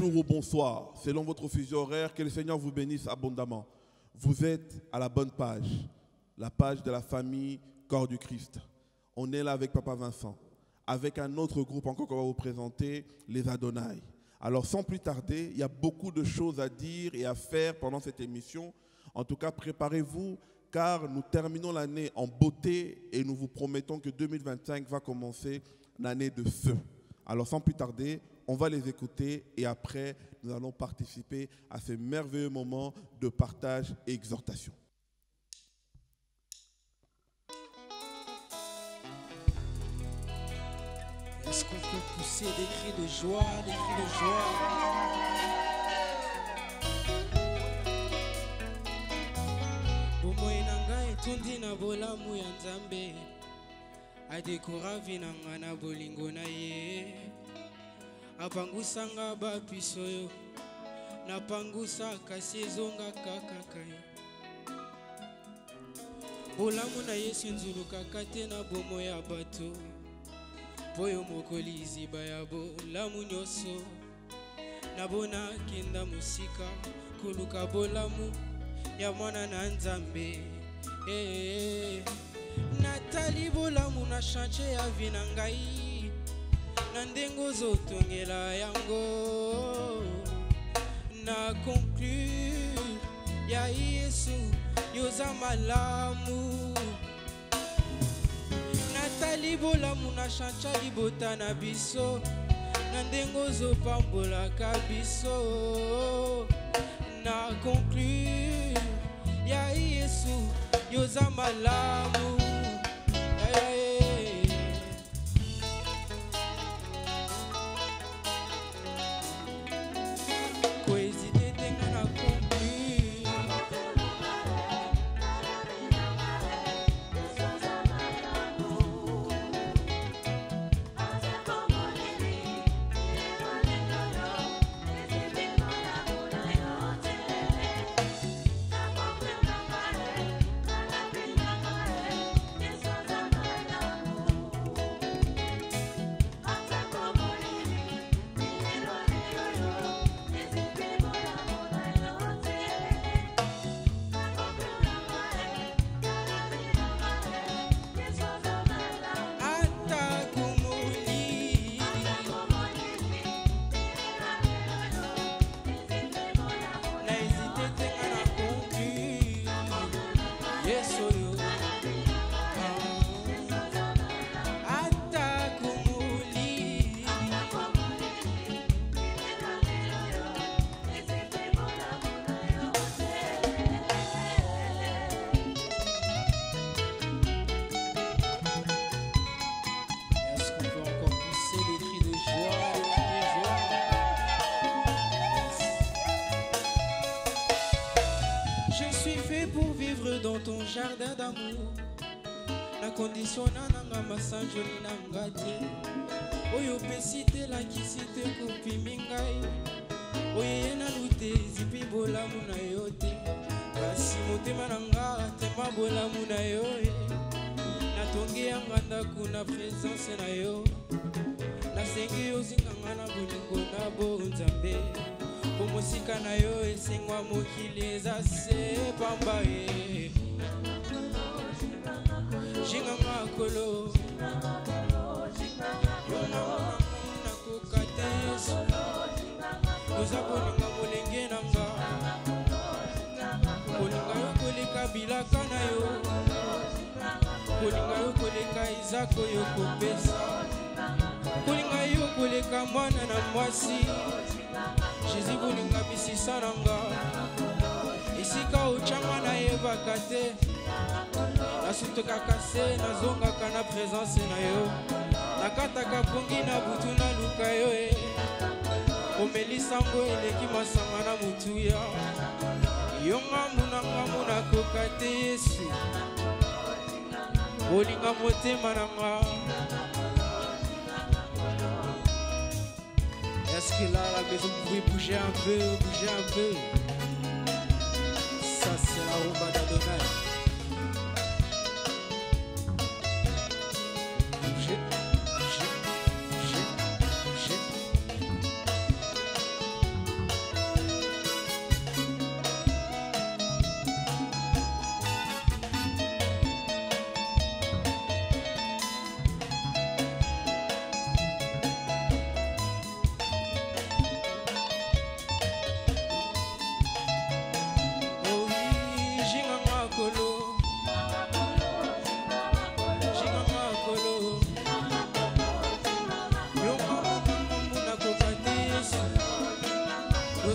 bonjour ou bonsoir, selon votre fuseau horaire, que le Seigneur vous bénisse abondamment. Vous êtes à la bonne page, la page de la famille Corps du Christ. On est là avec Papa Vincent, avec un autre groupe encore qu'on va vous présenter, les Adonai. Alors sans plus tarder, il y a beaucoup de choses à dire et à faire pendant cette émission. En tout cas, préparez-vous car nous terminons l'année en beauté et nous vous promettons que 2025 va commencer l'année de feu. Alors sans plus tarder, on va les écouter et après, nous allons participer à ces merveilleux moments de partage et exhortation. Est-ce qu'on peut pousser des cris de joie, des cris de joie? Bomoi nanga etundi na bolamu ya Nzambe, adekora vinanga na bolingo na ye, apangusanga bapiso yo, napangusa kasi ezonga kaka yo. Bolamu na Yesu nzulukaka te na bomo ya bato. Boyo mokoli ziba ya bolamu nyoso, nabona kenda musika koluka bolamu ya mwana na Nzambe. Natali bolamu na chanche ya vina ngai, na ndengo zotongela yango. Na conclure ya Yesu yoza malamu. Natali bolamu na chancha libota na biso, na ndengo zopambola kabiso. Na conclure ya Yesu yoza malamu. Kwezite tenga na conclure. Dans ton jardin d'amour, la condition nanga masanjo nanga te. Oyo pesite la kisite kopi mingai, oye na lute zipi bolamu na yote. Kasi motema nanga tema bolamu na yo. Natongi yanga ndaku na présence na yo. Nasengi yo zinganga na bolingo na bo Nzambe. Pomosika na yo esengwa mokili eza se pamba ye. Jinganga kolo, yona na kokate Yesu. Oza kolinga molenge nanga, kolinga yo koleka bilaka na yo, kolinga yo koleka izako yo kopesa, kolinga yo koleka mwana na mwasi. Jésus kolinga bisisa nanga, esika ochanga na yebaka te. Nasutoka kase nazongaka na présence na yo, nakataka pongi na butu na luka yo. Omelisango eleki masanga na mutuya, yonga munanga munakoka te Yesu. Olinga motema nanga. Est-ce que là à la maison vous pouvez bouger un peu, bouger un peu? Ça c'est la rumba d'Adonai. Bougez, bougez, bougez, bougez.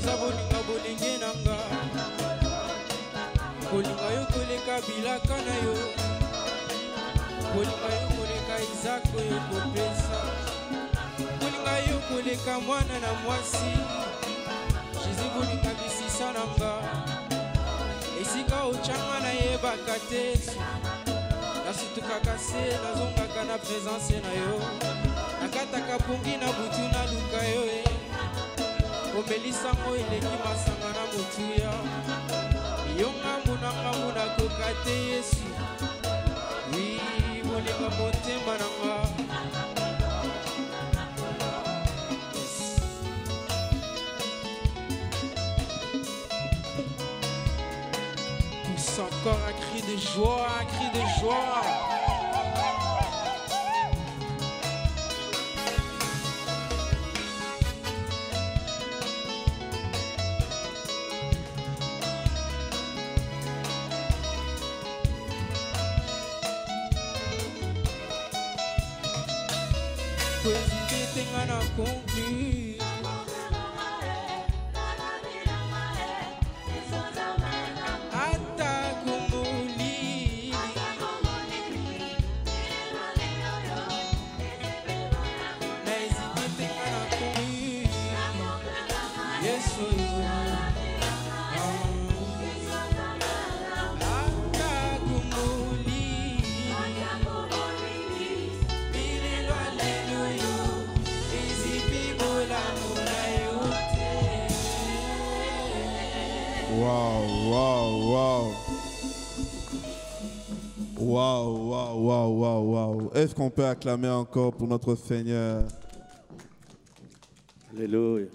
oza bolinga bolenge nanga kolinga yo koleka bilaka na yo kolinga yo koleka izako yo kopesa kolinga yo koleka mwana na mwasi Jésus kolinga bisisa nanga esika ochanga na yebaka te nasitukaka se nazongaka na présence na yo nakataka pungi na butu na luka yo omelisango eleki masanga na motuya yo ngambu na ngambu nakoka te Yesu wi molinga motema nanga pousse encore un cri de joie, un cri de joie. Poésie tenga na conclu Waouh. Est-ce qu'on peut acclamer encore pour notre Seigneur? Alléluia.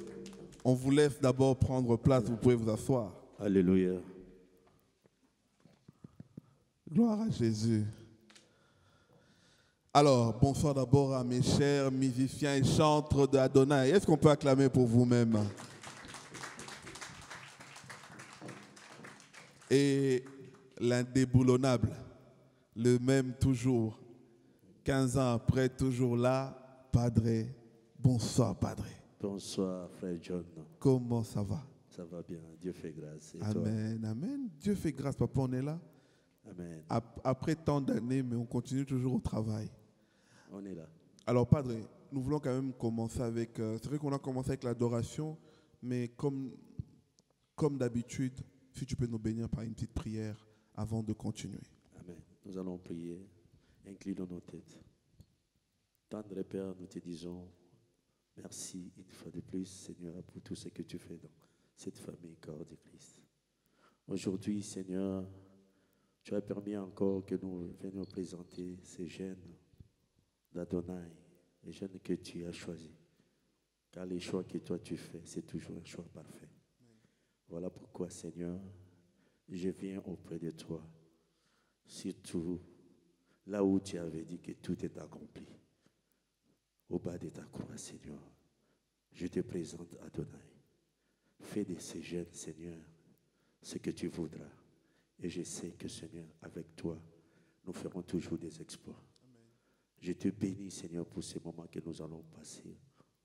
On vous laisse d'abord prendre place, vous pouvez vous asseoir. Alléluia. Gloire à Jésus. Alors, bonsoir d'abord à mes chers musiciens et chantres d'Adonai. Est-ce qu'on peut acclamer pour vous-même? Et l'indéboulonnable, le même toujours, 15 ans après, toujours là, Padre. Bonsoir, Padre. Bonsoir, frère John. Comment ça va? Ça va bien, Dieu fait grâce. Et amen, toi? amen. Dieu fait grâce, papa, on est là. Amen. Après tant d'années, mais on continue toujours au travail. On est là. Alors, Padre, nous voulons quand même commencer avec... c'est vrai qu'on a commencé avec l'adoration, mais comme d'habitude, si tu peux nous bénir par une petite prière avant de continuer. Amen. Nous allons prier. Inclinons nos têtes. Tendre Père, nous te disons merci une fois de plus, Seigneur, pour tout ce que tu fais dans cette famille corps de Christ. Aujourd'hui, Seigneur, tu as permis encore que nous venions présenter ces jeunes d'Adonai, les jeunes que tu as choisis. Car les choix que toi tu fais, c'est toujours un choix parfait. Voilà pourquoi, Seigneur, je viens auprès de toi, surtout là où tu avais dit que tout est accompli. Au bas de ta croix, Seigneur, je te présente Adonai. Fais de ces jeunes, Seigneur, ce que tu voudras. Et je sais que, Seigneur, avec toi, nous ferons toujours des exploits. Amen. Je te bénis, Seigneur, pour ces moments que nous allons passer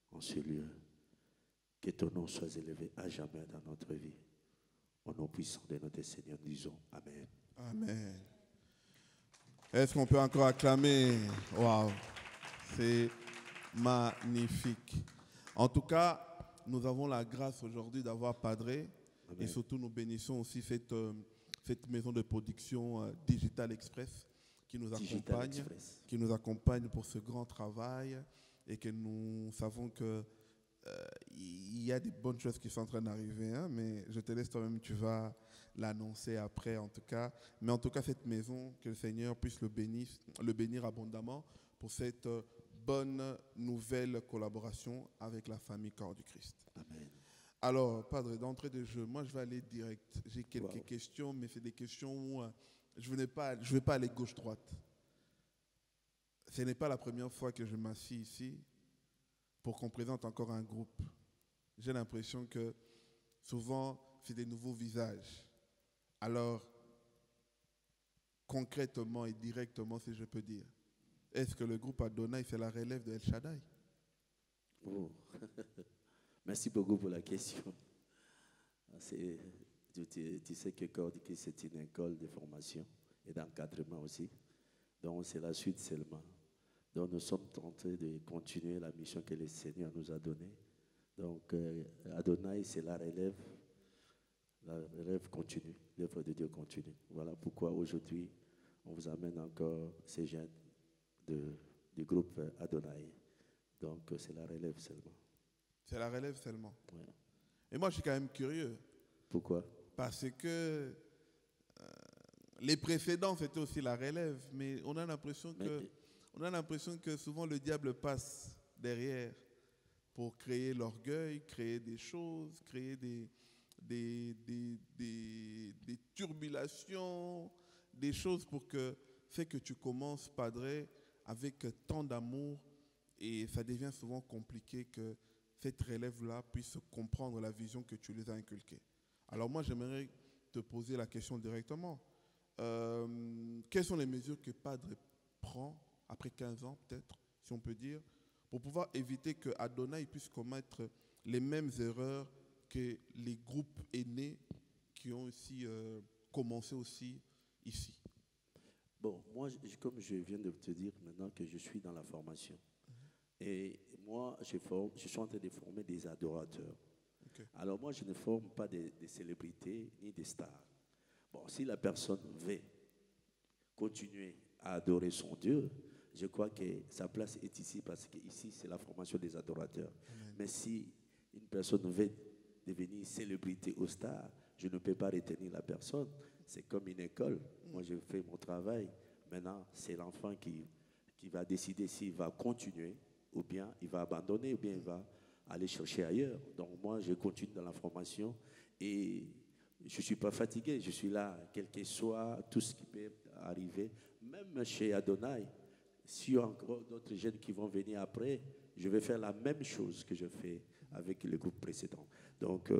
en ce lieu. Que ton nom soit élevé à jamais dans notre vie. Au nom puissant de notre Seigneur, disons Amen. Amen. Est-ce qu'on peut encore acclamer? Waouh, c'est magnifique. En tout cas, nous avons la grâce aujourd'hui d'avoir Padre. Amen. Et surtout, nous bénissons aussi cette maison de production Digital Express qui nous accompagne pour ce grand travail et que nous savons que il y a des bonnes choses qui sont en train d'arriver, hein, mais je te laisse toi-même, tu vas l'annoncer après en tout cas. Mais en tout cas, cette maison, que le Seigneur puisse le bénir abondamment pour cette bonne nouvelle collaboration avec la famille Corps du Christ. Amen. Alors, Padre, d'entrée de jeu, moi je vais aller direct. J'ai quelques questions, mais c'est des questions où je ne vais pas aller gauche-droite. Ce n'est pas la première fois que je m'assis ici pour qu'on présente encore un groupe. J'ai l'impression que souvent, c'est des nouveaux visages. Alors, concrètement et directement, si je peux dire, est-ce que le groupe Adonai, c'est la relève de El Shaddai? Oh. Merci beaucoup pour la question. tu sais que Corps du Christ, c'est une école de formation et d'encadrement aussi. Donc, c'est la suite seulement. Donc, nous sommes tentés de continuer la mission que le Seigneur nous a donnée. Donc, Adonai, c'est la relève. La relève continue, l'œuvre de Dieu continue. Voilà pourquoi aujourd'hui, on vous amène encore ces jeunes du groupe Adonai. Donc, c'est la relève seulement. C'est la relève seulement. Ouais. Et moi, je suis quand même curieux. Pourquoi? Parce que les précédents, c'était aussi la relève. Mais on a l'impression que souvent le diable passe derrière pour créer l'orgueil, créer des choses, créer des turbulations, des choses pour que fait que tu commences, Padre, avec tant d'amour et ça devient souvent compliqué que cette relève-là puisse comprendre la vision que tu les as inculquée. Alors moi, j'aimerais te poser la question directement. Quelles sont les mesures que Padre prend après 15 ans, peut-être, si on peut dire, pour pouvoir éviter que Adonai puisse commettre les mêmes erreurs que les groupes aînés qui ont aussi commencé aussi ici? Bon, moi, comme je viens de te dire maintenant que je suis dans la formation, et moi, je suis en train de former des adorateurs. Okay. Alors moi, je ne forme pas des célébrités ni des stars. Bon, si la personne veut continuer à adorer son Dieu, je crois que sa place est ici parce qu'ici, c'est la formation des adorateurs. Amen. Mais si une personne veut devenir célébrité ou star, je ne peux pas retenir la personne. C'est comme une école. Moi, je fais mon travail. Maintenant, c'est l'enfant qui va décider s'il va continuer ou bien il va abandonner ou bien il va aller chercher ailleurs. Donc moi, je continue dans la formation et je ne suis pas fatigué. Je suis là, quel que soit tout ce qui peut arriver. Même chez Adonai, s'il y a encore d'autres jeunes qui vont venir après, je vais faire la même chose que je fais avec le groupe précédent. Donc,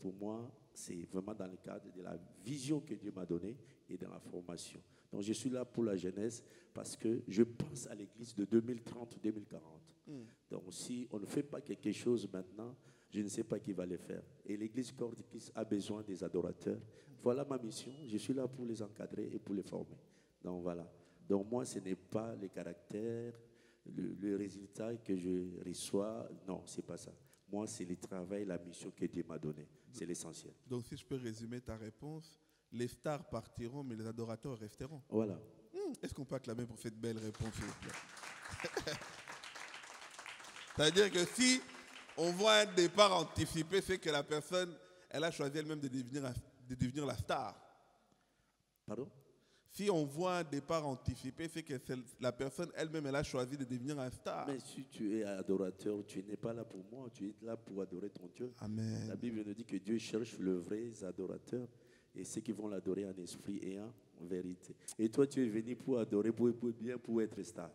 pour moi, c'est vraiment dans le cadre de la vision que Dieu m'a donnée et dans la formation. Donc, je suis là pour la jeunesse parce que je pense à l'église de 2030-2040. Donc, si on ne fait pas quelque chose maintenant, je ne sais pas qui va le faire. Et l'église Corps du Christ a besoin des adorateurs. Voilà ma mission. Je suis là pour les encadrer et pour les former. Donc, voilà. Donc, moi, ce n'est pas le caractère, le résultat que je reçois. Non, ce n'est pas ça. Moi, c'est le travail, la mission que Dieu m'a donnée. C'est l'essentiel. Donc, si je peux résumer ta réponse, les stars partiront, mais les adorateurs resteront. Voilà. Est-ce qu'on peut acclamer pour cette belle réponse, s'il vous plaît? C'est-à-dire que si on voit un départ anticipé, c'est que la personne, elle a choisi elle-même de devenir la star. Pardon? Si on voit un départ anticipé, c'est que la personne elle-même, elle a choisi de devenir un star. Mais si tu es adorateur, tu n'es pas là pour moi, tu es là pour adorer ton Dieu. Amen. La Bible nous dit que Dieu cherche le vrai adorateur et ceux qui vont l'adorer en esprit et en vérité. Et toi, tu es venu pour adorer, pour être star.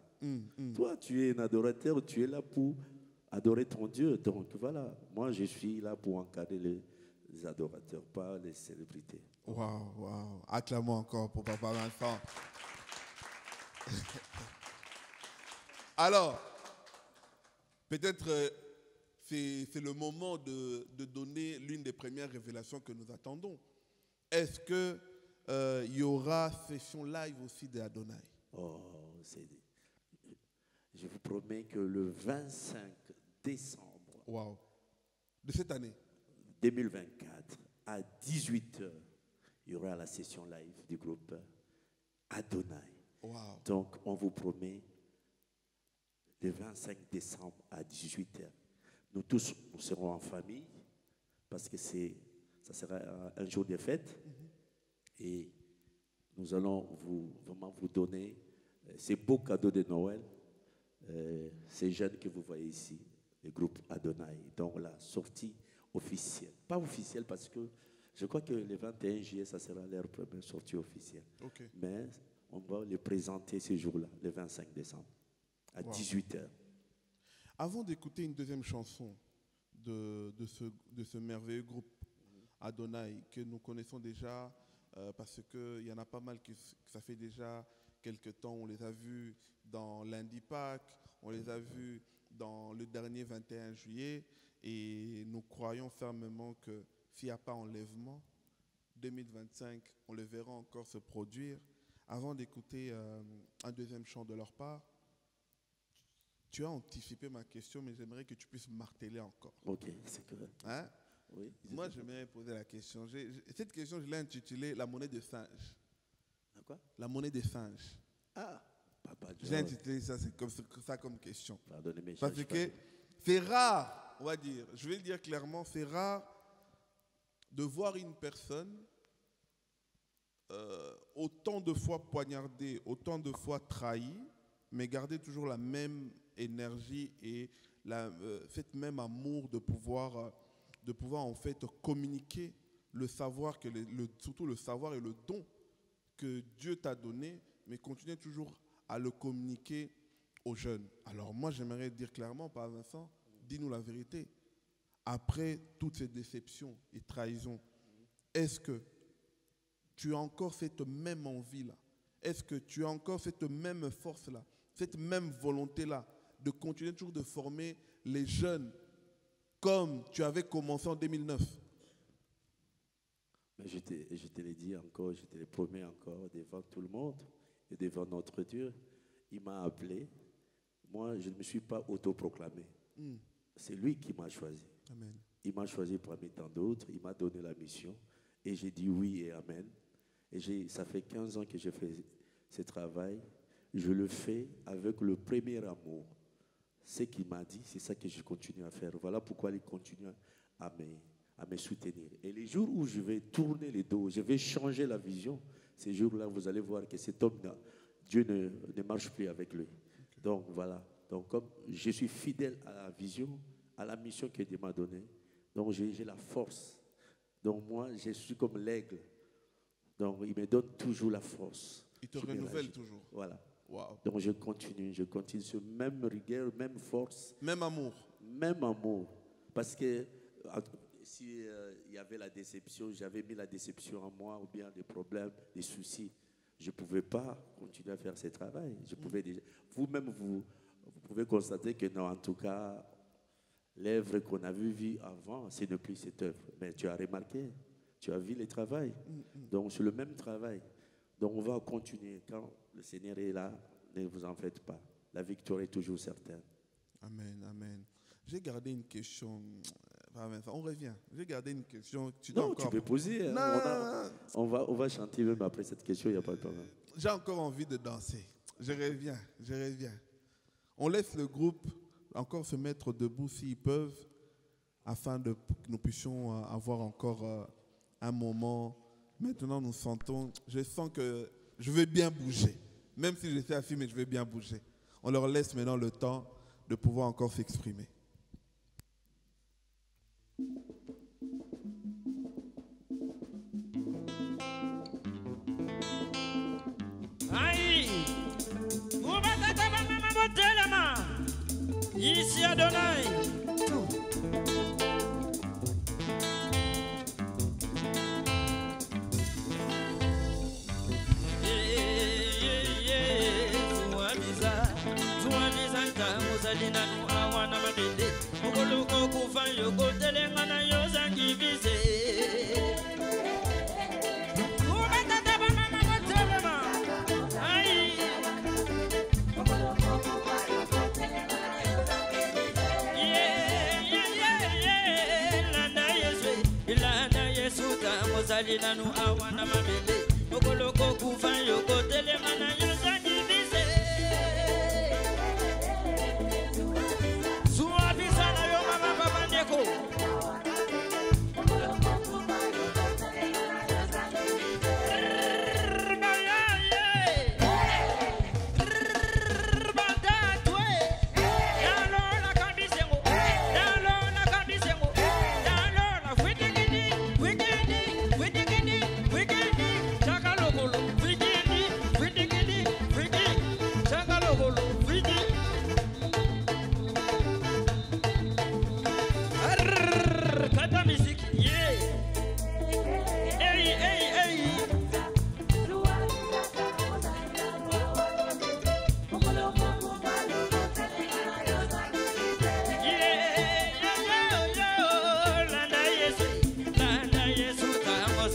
Toi, tu es un adorateur, tu es là pour adorer ton Dieu. Donc voilà, moi je suis là pour encadrer les adorateurs, pas les célébrités. Waouh. Acclamons encore pour Papa Vincent. Alors, peut-être c'est le moment de donner l'une des premières révélations que nous attendons. Est-ce qu'il y aura session live aussi de Adonai? Je vous promets que le 25 décembre de cette année 2024, à 18h, il y aura la session live du groupe Adonai. Donc, on vous promet le 25 décembre à 18h. Nous tous, nous serons en famille parce que ça sera un jour de fête. Et nous allons vraiment vous donner ces beaux cadeaux de Noël, ces jeunes que vous voyez ici, le groupe Adonai. Donc la sortie officielle. Pas officielle parce que je crois que le 21 juillet, ça sera leur première sortie officielle. Okay. Mais on va les présenter ce jour-là, le 25 décembre, à 18h. Avant d'écouter une deuxième chanson de ce merveilleux groupe Adonai que nous connaissons déjà, parce qu'il y en a pas mal que ça fait déjà quelques temps, on les a vus dans lundi Pâques, on les a vus dans le dernier 21 juillet, et nous croyons fermement que s'il n'y a pas enlèvement, 2025, on le verra encore se produire. Avant d'écouter un deuxième chant de leur part, tu as anticipé ma question, mais j'aimerais que tu puisses marteler encore. Ok, c'est correct. Hein? Oui, Moi, j'aimerais poser la question. Cette question, je l'ai intitulée « La monnaie des singes ». Quoi? La monnaie des singes. Ah, Papa John. J'ai intitulé ça comme question. Pardonnez-moi. Parce que c'est rare, on va dire, je vais le dire clairement, c'est rare de voir une personne autant de fois poignardée, autant de fois trahie, mais garder toujours la même énergie et cette même amour de pouvoir en fait communiquer le savoir, surtout le savoir et le don que Dieu t'a donné, mais continuer toujours à le communiquer aux jeunes. Alors moi, j'aimerais dire clairement, Père Vincent, dis-nous la vérité. Après toutes ces déceptions et trahisons, est-ce que tu as encore cette même envie-là? Est-ce que tu as encore cette même force-là, cette même volonté-là de continuer toujours de former les jeunes comme tu avais commencé en 2009? Mais je te l'ai dit encore, je te l'ai promis encore devant tout le monde et devant notre Dieu. Il m'a appelé. Moi, je ne me suis pas autoproclamé. C'est lui qui m'a choisi. Amen. Il m'a choisi parmi tant d'autres. Il m'a donné la mission. Et j'ai dit oui et amen. Et ça fait 15 ans que je fais ce travail. Je le fais avec le premier amour. Ce qu'il m'a dit, c'est ça que je continue à faire. Voilà pourquoi il continue à me soutenir. Et les jours où je vais tourner les dos, je vais changer la vision, ces jours-là, vous allez voir que cet homme-là, Dieu ne marche plus avec lui. Okay. Donc voilà. Donc comme je suis fidèle à la vision, à la mission que Dieu m'a donnée, donc j'ai la force. Donc moi, je suis comme l'aigle. Donc il me donne toujours la force. Il te renouvelle toujours. Voilà. Wow. Donc je continue sur même rigueur, même force. Même amour. Même amour. Parce que si il y avait la déception, j'avais mis la déception en moi, ou bien des problèmes, des soucis, je ne pouvais pas continuer à faire ce travail. Je pouvais déjà, vous-même, vous pouvez constater que non, en tout cas, l'œuvre qu'on avait vue avant, ce n'est plus cette œuvre. Mais tu as remarqué, tu as vu le travail. Donc c'est le même travail. Donc on va continuer. Quand le Seigneur est là, ne vous en faites pas. La victoire est toujours certaine. Amen, amen. J'ai gardé une question. On revient. J'ai gardé une question. Tu peux poser. Hein. On va chanter même après cette question, il n'y a pas de problème. J'ai encore envie de danser. Je reviens. On laisse le groupe encore se mettre debout s'ils peuvent, afin que nous puissions avoir encore un moment. Maintenant, je sens que je vais bien bouger. Même si je suis assis, mais je vais bien bouger. On leur laisse maintenant le temps de pouvoir encore s'exprimer. Aïe, ici Adonai. Nanu awana mabende ukuluko kufanyo kotelengana yoza ngivise kubatata bana magotelema ai ukuluko kufanyo kotelengana yoza ngivise landa yesu ta mozali nanu awana mabende ukuluko kufanyo kotelengana yoza ngivise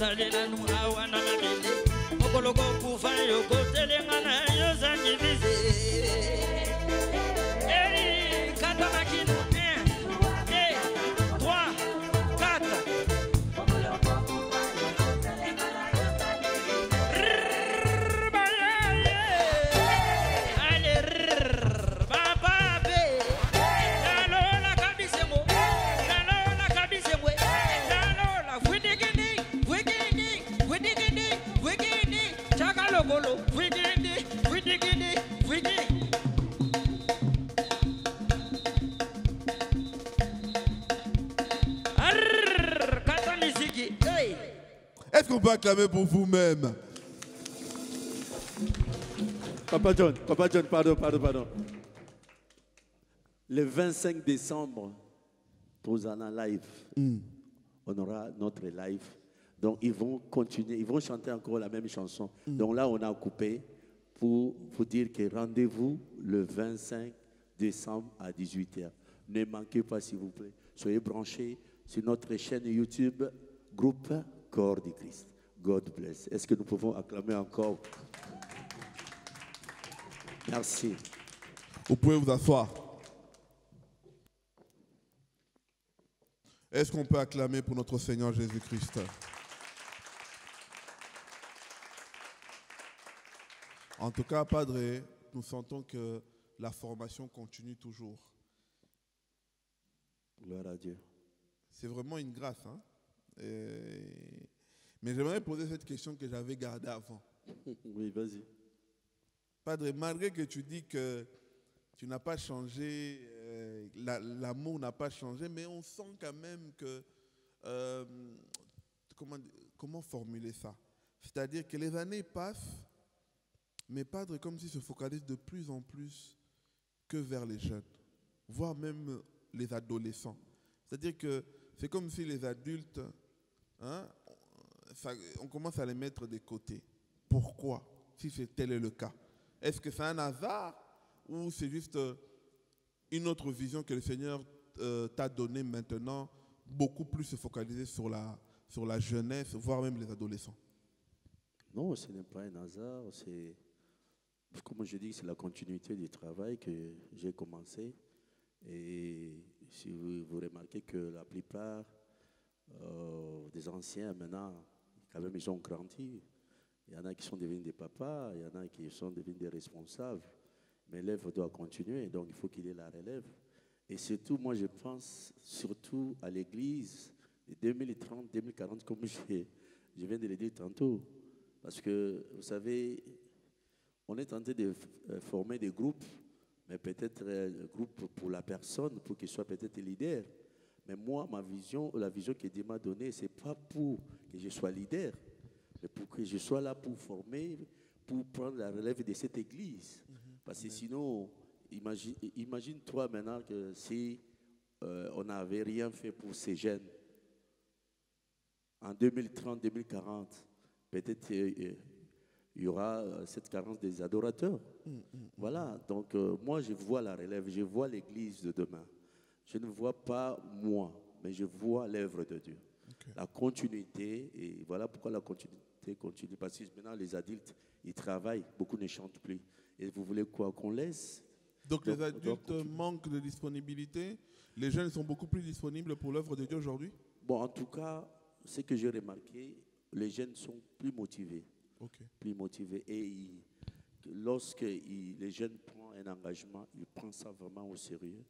mozali nanu awa na mabele mokoloko kufa yokotelenga na yo zangivize eri kata makino 1 2 3 Est-ce qu'on peut acclamer pour vous-même? Papa John, pardon. Le 25 décembre, Tozana Live, on aura notre live. Donc ils vont continuer, ils vont chanter encore la même chanson. Donc là, on a coupé pour vous dire que rendez-vous le 25 décembre à 18h. Ne manquez pas, s'il vous plaît. Soyez branchés sur notre chaîne YouTube, groupe Corps du Christ. God bless. Est-ce que nous pouvons acclamer encore? Merci. Vous pouvez vous asseoir. Est-ce qu'on peut acclamer pour notre Seigneur Jésus-Christ? En tout cas, Padre, nous sentons que la formation continue toujours. Gloire à Dieu. C'est vraiment une grâce. Hein? Mais j'aimerais poser cette question que j'avais gardée avant. Oui, vas-y. Padre, malgré que tu dis que tu n'as pas changé, l'amour n'a pas changé, mais on sent quand même que... comment formuler ça? C'est-à-dire que les années passent, mais Padre, comme s'il se focalise de plus en plus que vers les jeunes, voire même les adolescents. C'est-à-dire que c'est comme si les adultes, hein, on commence à les mettre de côté. Pourquoi, si tel est le cas? Est-ce que c'est un hasard ou c'est juste une autre vision que le Seigneur t'a donnée maintenant, beaucoup plus se focaliser sur la jeunesse, voire même les adolescents? Non, ce n'est pas un hasard. C'est, comme je dis, c'est la continuité du travail que j'ai commencé. Et si vous remarquez que la plupart des anciens, maintenant, quand même, ils ont grandi. Il y en a qui sont devenus des papas, il y en a qui sont devenus des responsables. Mais l'œuvre doit continuer, donc il faut qu'il y ait la relève. Et surtout, moi, je pense surtout à l'Église de 2030, 2040, comme je viens de le dire tantôt. Parce que, vous savez, on est tenté de former des groupes, mais peut-être le groupe pour la personne, pour qu'il soit peut-être leader. Mais moi, ma vision, la vision que Dieu m'a donnée, ce n'est pas pour que je sois leader, mais pour que je sois là pour former, pour prendre la relève de cette église. Parce que sinon, imagine-toi maintenant que si on n'avait rien fait pour ces jeunes, en 2030, 2040, peut-être il y aura cette carence des adorateurs. Voilà, donc moi je vois la relève, je vois l'église de demain. Je ne vois pas moi, mais je vois l'œuvre de Dieu. Okay. La continuité, et voilà pourquoi la continuité continue. Parce que maintenant les adultes, ils travaillent, beaucoup ne chantent plus. Et vous voulez quoi qu'on laisse? Donc les adultes manquent de disponibilité. Les jeunes sont beaucoup plus disponibles pour l'œuvre de Dieu aujourd'hui? Bon, en tout cas, ce que j'ai remarqué, les jeunes sont plus motivés. Okay. Plus motivés. Et lorsque les jeunes prennent un engagement, ils prennent ça vraiment au sérieux.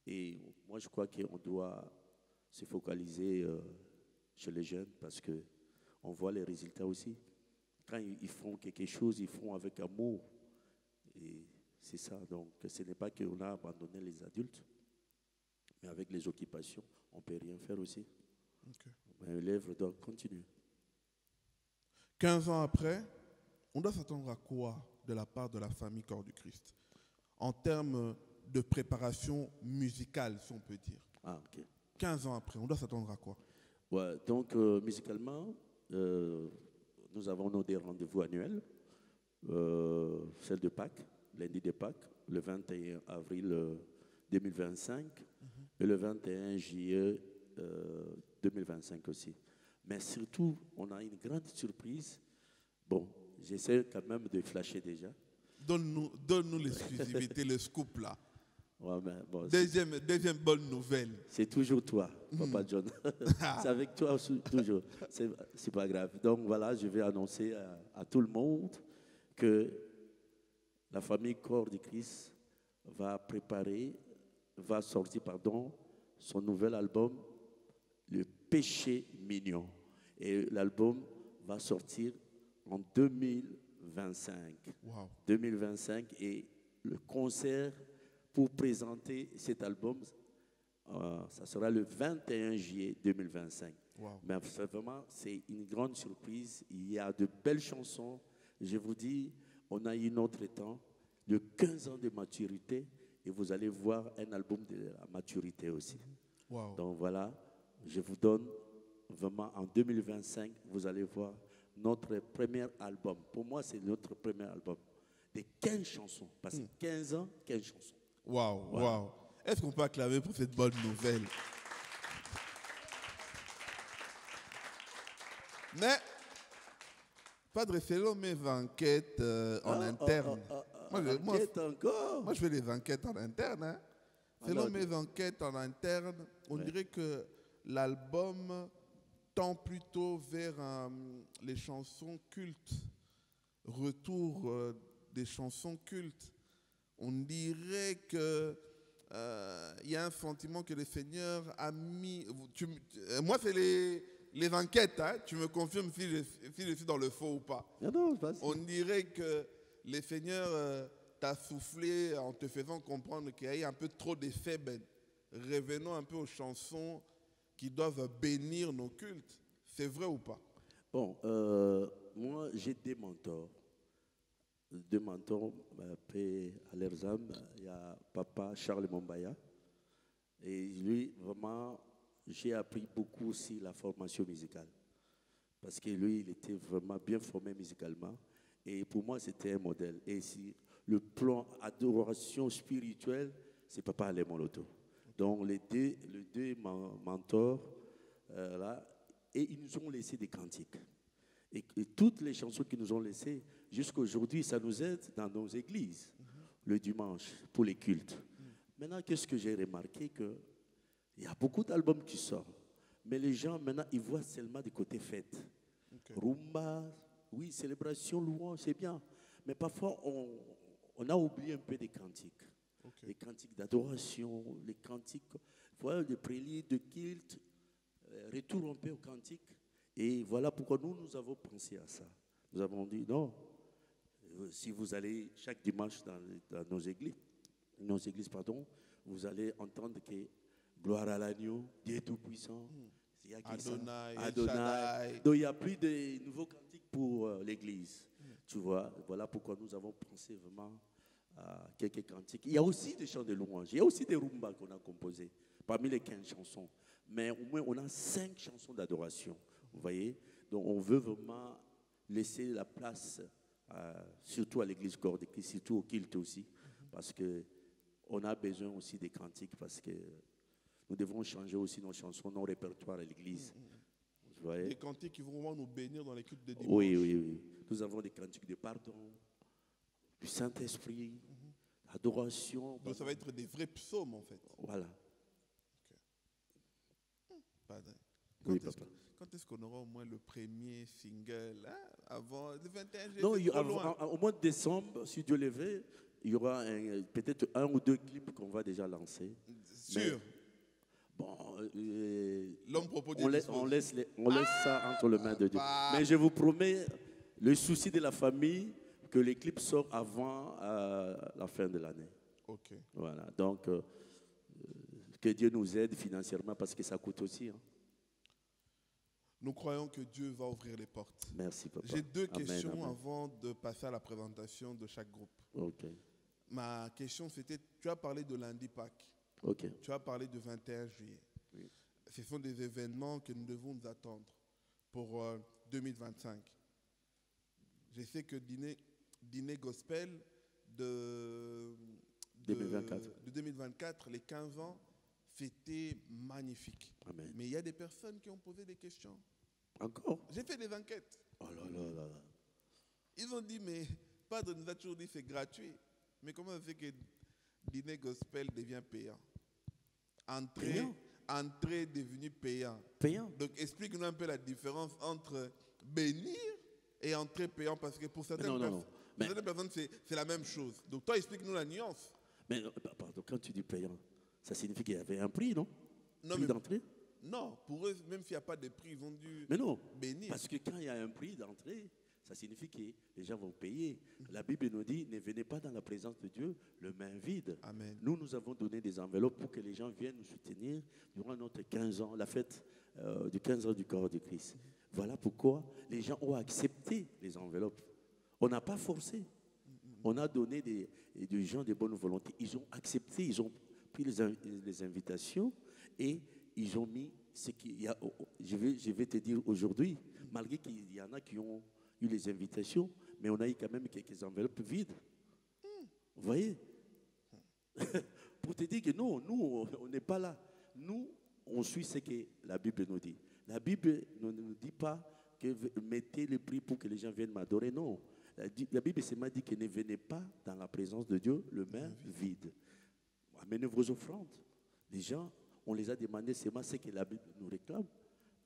Et moi, je crois qu'on doit se focaliser chez les jeunes parce qu'on voit les résultats aussi. Quand ils font quelque chose, ils font avec amour. Et c'est ça. Donc, ce n'est pas qu'on a abandonné les adultes, mais avec les occupations, on ne peut rien faire aussi. Okay. Mais l'œuvre doit continuer. 15 ans après, on doit s'attendre à quoi de la part de la famille Corps du Christ en termes de préparation musicale, si on peut dire? Ah, ok. 15 ans après, on doit s'attendre à quoi? Ouais, donc, musicalement, nous avons des rendez-vous annuels. Celle de Pâques, lundi de Pâques, le 21 avril 2025 et le 21 juillet 2025 aussi. Mais surtout, on a une grande surprise. Bon, j'essaie quand même de flasher déjà. Donne-nous l'exclusivité, le scoop là. Ouais, mais bon, Deuxième bonne nouvelle. c'est toujours toi, Papa John. C'est avec toi toujours. C'est pas grave. Donc voilà, je vais annoncer à tout le monde que la famille Corps du Christ va sortir, son nouvel album, Le Péché Mignon. Et l'album va sortir en 2025. Wow. 2025 et le concert pour présenter cet album, ça sera le 21 juillet 2025. Wow. Mais vraiment, c'est une grande surprise. Il y a de belles chansons. Je vous dis, on a eu notre temps de 15 ans de maturité et vous allez voir un album de la maturité aussi. Wow. Donc voilà, je vous donne vraiment en 2025, vous allez voir notre premier album. Pour moi, c'est notre premier album. De 15 chansons. Parce que 15 ans, 15 chansons. Waouh, Voilà. waouh. Est-ce qu'on peut acclamer pour cette bonne nouvelle? Mais, Padre Felo mes enquêtes en interne. Enquête encore. Moi, je fais des enquêtes en interne. Hein. Selon Alors, mes enquêtes en interne, on dirait que l'album tend plutôt vers les chansons cultes, retour des chansons cultes. On dirait que il y a un sentiment que le Seigneur a mis. Moi, c'est les enquêtes. Hein, tu me confirmes si je suis dans le faux ou pas. Non, vas-y. On dirait que le Seigneur t'a soufflé en te faisant comprendre qu'il y a un peu trop d'effets. Revenons un peu aux chansons qui doivent bénir nos cultes. C'est vrai ou pas? Bon, moi, j'ai deux mentors. Deux mentors, paix à leurs âmes. Il y a papa Charles Mombaya. Et lui, vraiment, j'ai appris beaucoup aussi la formation musicale. Parce que lui, il était vraiment bien formé musicalement. Et pour moi, c'était un modèle. Et si le plan adoration spirituelle, c'est papa Alain Moloto. Donc, les deux mentors, là, et ils nous ont laissé des cantiques. Et toutes les chansons qu'ils nous ont laissées, jusqu'à aujourd'hui, ça nous aide dans nos églises, le dimanche, pour les cultes. Maintenant, qu'est-ce que j'ai remarqué? Il y a beaucoup d'albums qui sortent. Mais les gens, maintenant, ils voient seulement du côté fête. Okay. Rumba, oui, célébration, louange, c'est bien. Mais parfois, on a oublié un peu des cantiques. Okay. Les cantiques d'adoration, les cantiques, voilà, des préludes, de culte, retour un peu aux cantiques. Et voilà pourquoi nous avons pensé à ça. Nous avons dit, non, si vous allez chaque dimanche dans nos églises, vous allez entendre que gloire à l'agneau, Dieu Tout-Puissant, Adonai. Donc il n'y a plus de nouveaux cantiques pour l'église. Tu vois, voilà pourquoi nous avons pensé vraiment à quelques cantiques. Il y a aussi des chants de louange, il y a aussi des rumbas qu'on a composés, parmi les 15 chansons. Mais au moins, on a 5 chansons d'adoration. Vous voyez? Donc on veut vraiment laisser la place, surtout à l'église Corps de Christ, surtout au culte aussi, parce qu'on a besoin aussi des cantiques, parce que nous devons changer aussi nos chansons, nos répertoires à l'église. Vous voyez? Des cantiques qui vont vraiment nous bénir dans les cultes de dimanche. Oui. Nous avons des cantiques de pardon, du Saint-Esprit, adoration. Donc ça va être des vrais psaumes en fait. Voilà. Padre. Oui, papa. Quand est-ce qu'on aura au moins le premier single hein, avant le 21 juillet? Non, au mois de décembre, si Dieu le veut, il y aura peut-être 1 ou 2 clips qu'on va déjà lancer. Sûr. Bon, L'homme propose on laisse ça entre les mains de Dieu. Mais je vous promets, le souci de la famille, que les clips sortent avant la fin de l'année. Ok. Voilà, donc que Dieu nous aide financièrement parce que ça coûte aussi. Hein. Nous croyons que Dieu va ouvrir les portes. Merci, papa. J'ai 2 Amen, questions amen. avant de passer à la présentation de chaque groupe. Ok. Ma question, c'était, tu as parlé de lundi Pâques, Ok. tu as parlé du 21 juillet. Oui. Ce sont des événements que nous devons nous attendre pour 2025. Je sais que dîner gospel de 2024, les 15 ans, c'était magnifique. Amen. Mais il y a des personnes qui ont posé des questions. Encore? J'ai fait des enquêtes. Oh là là là là. Ils ont dit, mais Padre nous a toujours dit c'est gratuit. Mais comment ça fait que dîner gospel devient payant? Payant? Entrée est devenu payant. Payant? Donc explique-nous un peu la différence entre bénir et entrée payant, parce que pour certaines, certaines personnes, c'est la même chose. Donc toi, explique-nous la nuance. Mais pardon, quand tu dis payant, ça signifie qu'il y avait un prix, non? Non, Prix d'entrée? Non, pour eux, même s'il n'y a pas de prix, ils ont dû bénir. Parce que quand il y a un prix d'entrée, ça signifie que les gens vont payer. La Bible nous dit, ne venez pas dans la présence de Dieu le main vide. Amen. Nous avons donné des enveloppes pour que les gens viennent nous soutenir durant notre 15 ans, la fête du 15 ans du corps de Christ. Voilà pourquoi les gens ont accepté les enveloppes. On n'a pas forcé. On a donné des gens de bonne volonté. Ils ont accepté, ils ont pris les invitations et ils ont mis ce qu'il y a. Je vais te dire aujourd'hui, malgré qu'il y en a qui ont eu les invitations, mais on a eu quand même quelques enveloppes vides. Vous voyez? Pour te dire que non, nous, on n'est pas là. Nous, on suit ce que la Bible nous dit. La Bible ne nous dit pas que mettez le prix pour que les gens viennent m'adorer. Non. La Bible m'a dit que ne venez pas dans la présence de Dieu le main vide. Amenez vos offrandes. Les gens, on les a demandé, c'est moi ce que la Bible nous réclame,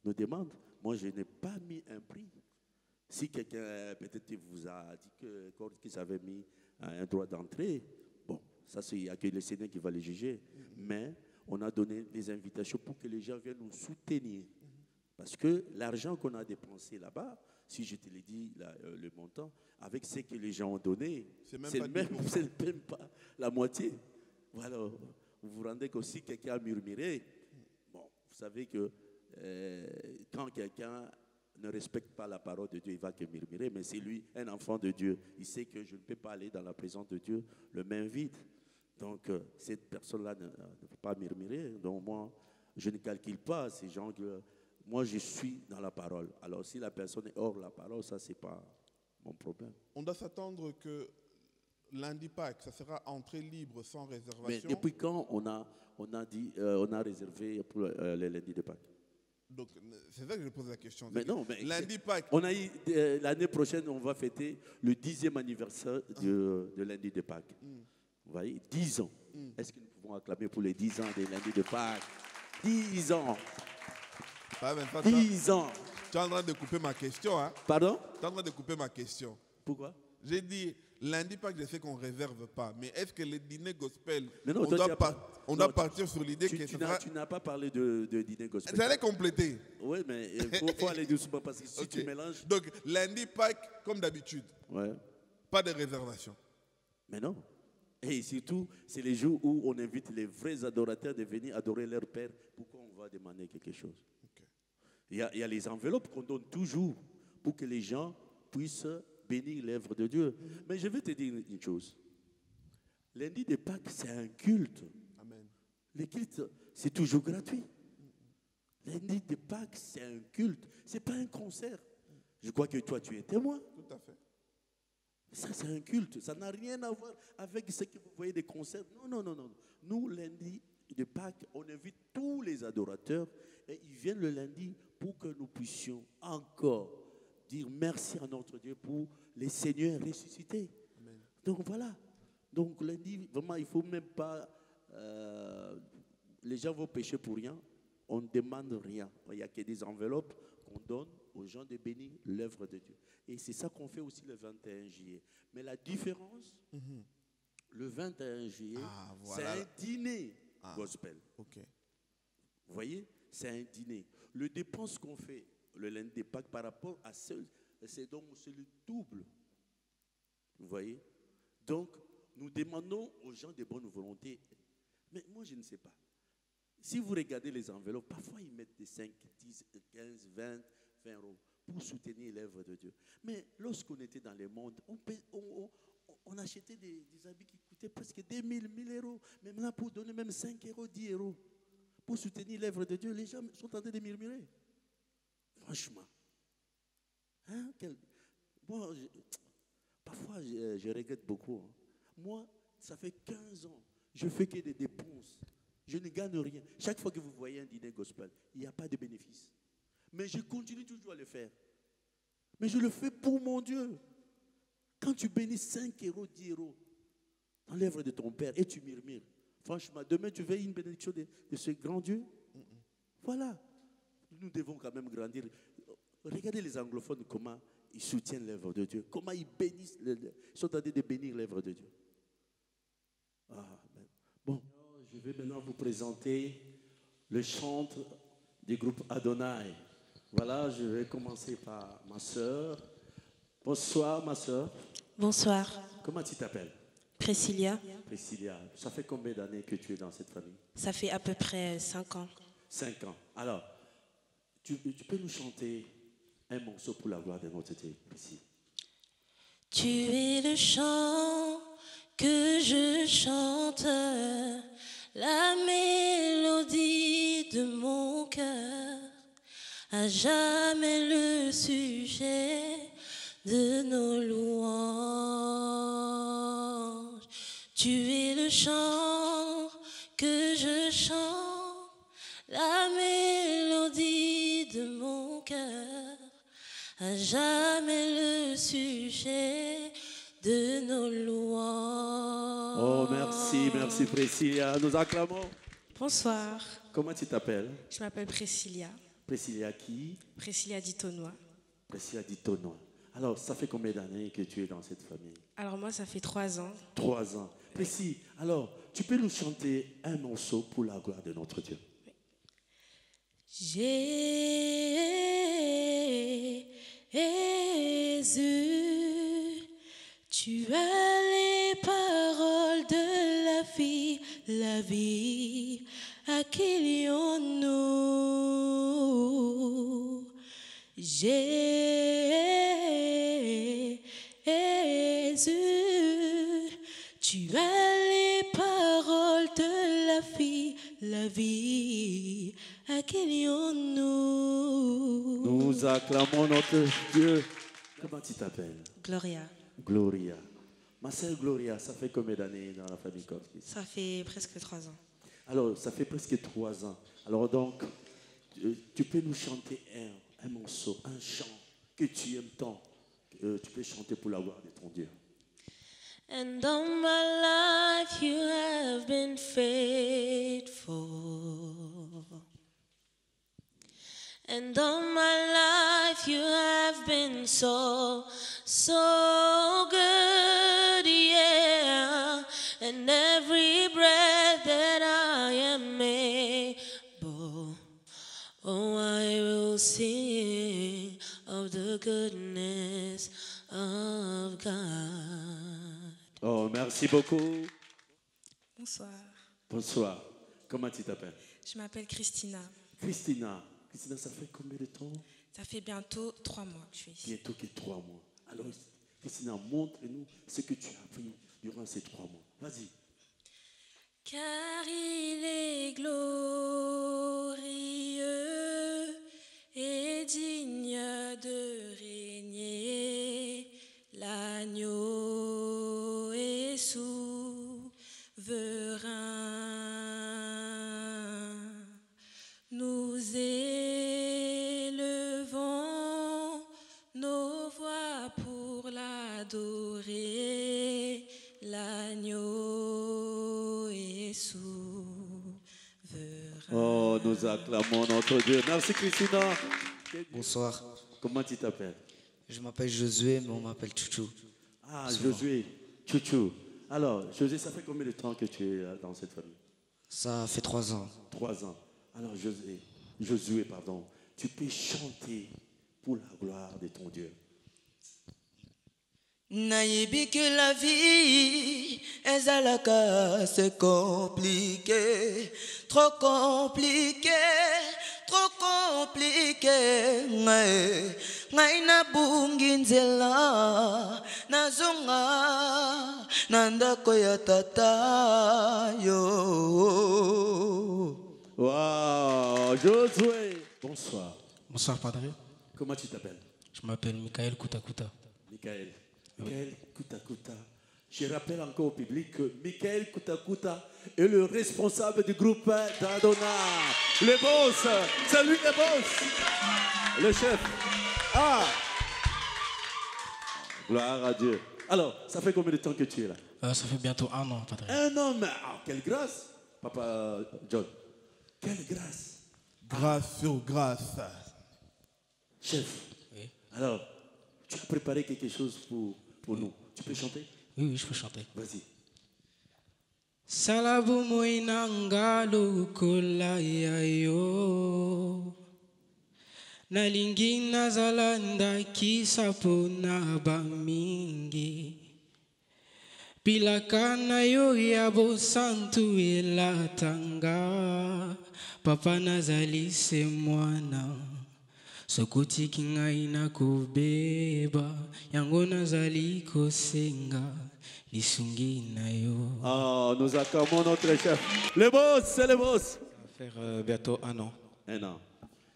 nous demande. Moi, je n'ai pas mis un prix. Si quelqu'un peut-être vous a dit qu'ils avaient mis un droit d'entrée, bon, ça c'est il n'y a que le Seigneur qui va les juger. Mais on a donné des invitations pour que les gens viennent nous soutenir. Parce que l'argent qu'on a dépensé là-bas, si je te l'ai dit, le montant, avec ce que les gens ont donné, c'est même pas la moitié. Voilà, vous vous rendez compte, si quelqu'un a murmuré, bon, vous savez que quand quelqu'un ne respecte pas la parole de Dieu, il va que murmurer, mais c'est lui, un enfant de Dieu. Il sait que je ne peux pas aller dans la présence de Dieu le main vide. Donc, cette personne-là ne peut pas murmurer. Donc, moi, je ne calcule pas ces gens que... Moi, je suis dans la parole. Alors, si la personne est hors la parole, ça, ce n'est pas mon problème. On doit s'attendre que lundi Pâques, ça sera entrée libre, sans réservation. Mais depuis quand on a réservé pour le lundi de Pâques? Donc, c'est ça que je pose la question. Mais non, mais lundi Pâques. On a eu, l'année prochaine, on va fêter le 10e anniversaire de lundi de Pâques. Vous voyez, 10 ans. Est-ce que nous pouvons acclamer pour les 10 ans de lundi de Pâques? 10 ans. 10 ans. Tu es en train de couper ma question, hein? Pardon? Tu es en train de couper ma question. Pourquoi? J'ai dit, lundi Pâques, je sais qu'on ne réserve pas. Mais est-ce que les dîners gospel, non, on doit partir sur l'idée que tu n'as pas parlé de dîner gospel. J'allais compléter. Oui, mais il faut aller doucement parce que si tu mélanges... Donc, lundi Pâques, comme d'habitude. Ouais. Pas de réservation. Mais non. Et surtout, c'est les jours où on invite les vrais adorateurs de venir adorer leur Père. Pourquoi on va demander quelque chose? Il y a les enveloppes qu'on donne toujours pour que les gens puissent bénir l'œuvre de Dieu. Mais je vais te dire une chose. Lundi de Pâques, c'est un culte. Amen. Le culte, c'est toujours gratuit. Lundi de Pâques, c'est un culte. Ce n'est pas un concert. Je crois que toi, tu es témoin. Tout à fait. Ça, c'est un culte. Ça n'a rien à voir avec ce que vous voyez des concerts. Non. Nous, lundi de Pâques, on invite tous les adorateurs et ils viennent le lundi pour que nous puissions encore dire merci à notre Dieu pour les seigneurs ressuscités. Amen. Donc voilà. Donc lundi, vraiment, il ne faut même pas... les gens vont pécher pour rien. On ne demande rien. Il n'y a que des enveloppes qu'on donne aux gens de bénir l'œuvre de Dieu. Et c'est ça qu'on fait aussi le 21 juillet. Mais la différence, le 21 juillet, c'est un dîner gospel. Okay. Vous voyez, c'est un dîner. Le dépense qu'on fait le lundi de Pâques par rapport à c'est le double. Vous voyez? Donc, nous demandons aux gens de bonne volonté. Mais moi, je ne sais pas. Si vous regardez les enveloppes, parfois ils mettent des 5, 10, 15, 20 euros pour soutenir l'œuvre de Dieu. Mais lorsqu'on était dans le monde, on achetait des habits qui coûtaient presque 2000, 1000 euros. Mais maintenant, pour donner même 5 euros, 10 euros, pour soutenir l'œuvre de Dieu, les gens sont en train de murmurer. Franchement. Hein? Moi, parfois, je regrette beaucoup. Hein. Moi, ça fait 15 ans. Je fais que des dépenses. Je ne gagne rien. Chaque fois que vous voyez un dîner gospel, il n'y a pas de bénéfice. Mais je continue toujours à le faire. Mais je le fais pour mon Dieu. Quand tu bénis 5 euros, 10 euros dans l'œuvre de ton Père et tu murmures, franchement, demain tu veux une bénédiction de ce grand Dieu? Voilà. Nous devons quand même grandir. Regardez les anglophones, comment ils soutiennent l'œuvre de Dieu. Comment ils bénissent, ils sont en train de bénir l'œuvre de Dieu. Bon, je vais maintenant vous présenter le chantre du groupe Adonai. Voilà, je vais commencer par ma sœur. Bonsoir, ma sœur. Bonsoir. Comment tu t'appelles? Priscilla. Priscilla. Ça fait combien d'années que tu es dans cette famille? Ça fait à peu près 5 ans. 5 ans. Alors, tu peux nous chanter un morceau pour la gloire de notre Dieu ici? Tu es le chant que je chante, la mélodie de mon cœur, à jamais le sujet de nos louanges. Tu es le chant que je chante, la mélodie de mon cœur, à jamais le sujet de nos louanges. Oh, merci Priscilla. Nous acclamons. Bonsoir. Comment tu t'appelles? Je m'appelle Priscilla. Priscilla qui? Priscilla Ditonois. Priscilla Ditonois. Alors, ça fait combien d'années que tu es dans cette famille? Alors moi, ça fait 3 ans. 3 ans. Priscilla, alors, tu peux nous chanter un morceau pour la gloire de notre Dieu? Jésus, tu as les paroles de la vie, accueillons-nous. Jésus, tu as les paroles de la vie, accueillons-nous. Nous acclamons notre Dieu. Comment tu t'appelles? Gloria. Gloria. Ma sœur Gloria, ça fait combien d'années dans la famille Korskis? Ça fait presque 3 ans. Alors, ça fait presque 3 ans. Alors donc, tu peux nous chanter un morceau, un chant que tu aimes tant. Tu peux chanter pour la gloire de ton Dieu. And all my life you have been faithful. And all my life you have been so good, yeah. And every breath that I am able, oh, I will sing of the goodness of God. Oh, merci beaucoup. Bonsoir. Bonsoir. Comment tu t'appelles? Je m'appelle Christina. Christina. Christina, ça fait combien de temps? Ça fait bientôt 3 mois que je suis ici. Bientôt que 3 mois. Alors, Christina, montre-nous ce que tu as appris durant ces 3 mois. Vas-y. Car il est glorieux et digne de régner, l'agneau est souverain. Nous élevons nos voix pour l'adorer, l'agneau est souverain. Oh, nous acclamons notre Dieu. Merci Christina. Bonsoir, Comment tu t'appelles? je m'appelle Josué, mais on m'appelle Chouchou. Ah, Josué, Chouchou. Alors, Josué, ça fait combien de temps que tu es dans cette famille? Ça fait 3 ans. 3 ans. Alors, Josué, tu peux chanter pour la gloire de ton Dieu. Nayebi que la vie ezalaka c'est compliqué, trop compliqué, trop compliqué. Ngai na bungi nzela nazonga nandako ya tata yo. Wow, Josué. Bonsoir. Bonsoir, Padre. Comment tu t'appelles? Je m'appelle Michael Koutakuta. Michael. Michael Koutakuta, Je rappelle encore au public que Michael Kutakuta est le responsable du groupe d'Adona. Le boss, c'est lui le boss, le chef. Ah, gloire à Dieu. Alors, ça fait combien de temps que tu es là? Ça fait bientôt 1 an, Padre. 1 an, mais quelle grâce, Papa John. Quelle grâce. Grâce sur grâce. Chef, Oui. alors, tu as préparé quelque chose pour nous. Tu peux chanter? Oui, je peux chanter. Vas-y. Salabu moinanga lukola yayo nalingi nazalanda kisapo na bamingi pilaka na yo ya bosantu elatanga papa nazali se mwana sokotiki ngai nakobeba yango nazali kosenga lisungi na yo. Ah, nous acclamons notre chef. Le boss, c'est le boss. Ça va faire bientôt 1 an. 1 an.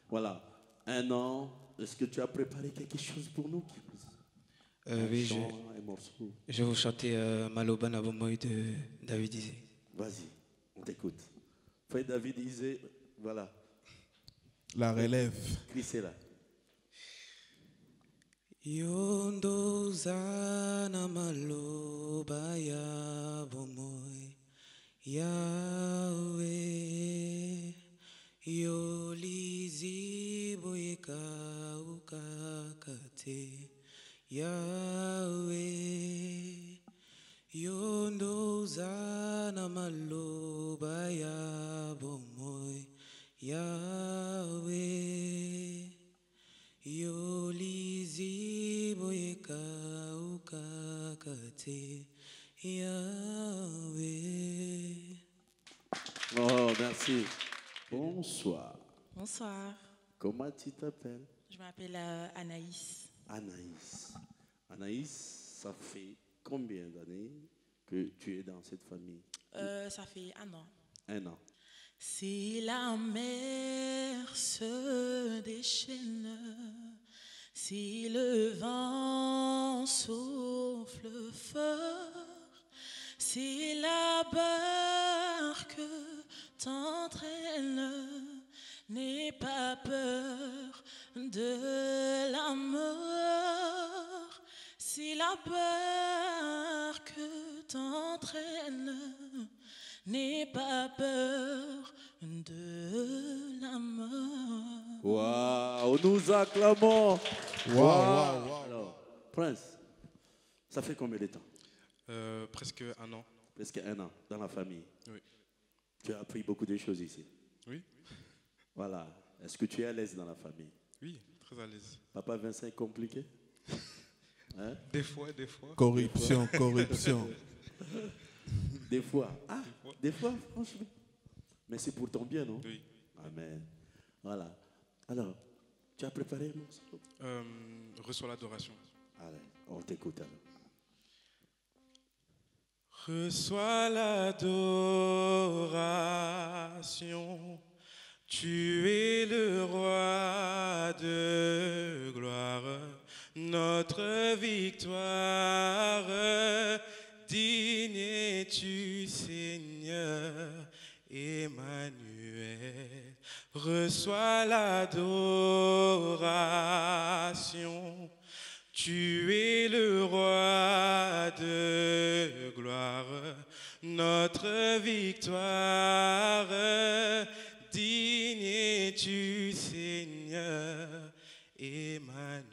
Voilà. 1 an. Est-ce que tu as préparé quelque chose pour nous? Oui, Un morceau. je vais vous chanter Maloba Nabomoy de David Izé. Vas-y, on t'écoute. Frère David Izé, voilà. La relève. Chris est là. Yondo zana maloba ya bomoy Yahweh Yolizi boyeka ukakate Yahweh Yondo zana maloba ya bomoy Yahweh Yolizi boyeka ukakate Yahweh. Oh, merci. Bonsoir. Bonsoir, Comment tu t'appelles? je m'appelle Anaïs. Anaïs. Anaïs, ça fait combien d'années que tu es dans cette famille? Ça fait 1 an. 1 an. Si la mer se déchaîne, si le vent souffle fort, si la barque t'entraîne, n'aie pas peur de la mort. Si la barque t'entraîne, n'aie pas peur de la mort. Waouh, nous acclamons. Waouh. Alors, Prince, ça fait combien de temps? Presque 1 an. Presque 1 an dans la famille. Oui. Tu as appris beaucoup de choses ici. Oui. Voilà. Est-ce que tu es à l'aise dans la famille? Oui, très à l'aise. Papa Vincent est compliqué? Hein? Des fois, des fois. Corruption, corruption. Des fois. Ah, des fois, franchement. Mais c'est pour ton bien, non? Oui. Amen. Voilà. Alors, tu as préparé un morceau? Reçois l'adoration. Allez, on t'écoute alors. Reçois l'adoration. Tu es le roi de gloire, notre victoire. Digne es-tu, Seigneur Emmanuel. Reçois l'adoration. Tu es le roi de gloire, notre victoire. Digne es-tu, Seigneur Emmanuel.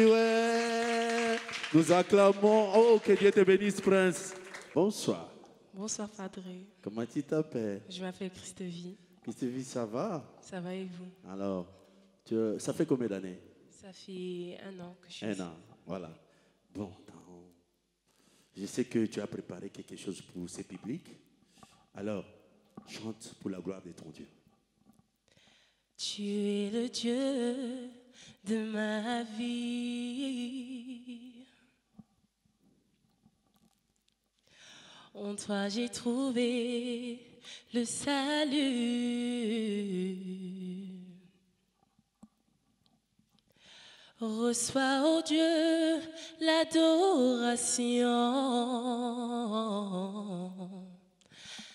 Emmanuel. Nous acclamons. Oh, que Dieu te bénisse, Prince. Bonsoir. Bonsoir, Padre. Comment tu t'appelles? Je m'appelle Christevie. Christevie, ça va? Ça va et vous? Alors, ça fait combien d'années? Ça fait 1 an que je suis 1 ici. an, voilà. Bon, je sais que tu as préparé quelque chose pour ce public. Alors, chante pour la gloire de ton Dieu. Tu es le Dieu de ma vie. En toi j'ai trouvé le salut. Reçois, ô Dieu, l'adoration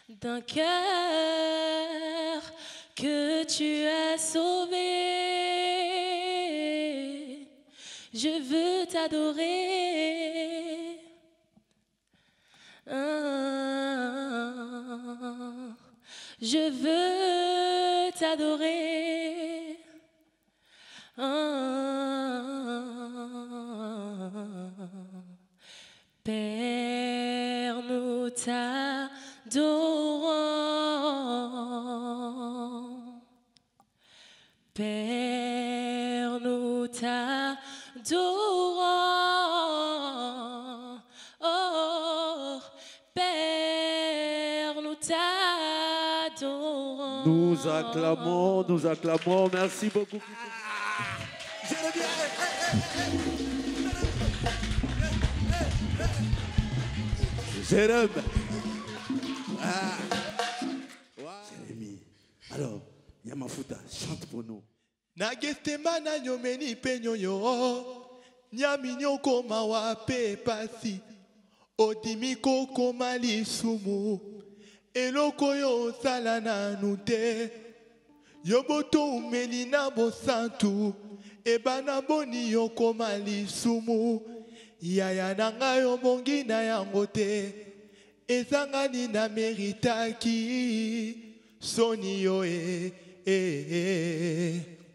d'un cœur que tu as sauvé. Je veux t'adorer. Je veux t'adorer. Père, nous t'adorons. Père, nous t'adorons. Oh, Père, nous t'adorons. Nous acclamons. Merci beaucoup. Jérôme. Jérémy. Alors, Yamafuta, chante pour nous. Nagestema na nyomeni penyoyo nyami nyoko mawape pasi odimiko koma lisumu eloko yo sala na nute yoboto umeli na bosantu ebana boni yo koma lisumu yaya nanga yo mongi na yango te ezangani na meritaki soni yo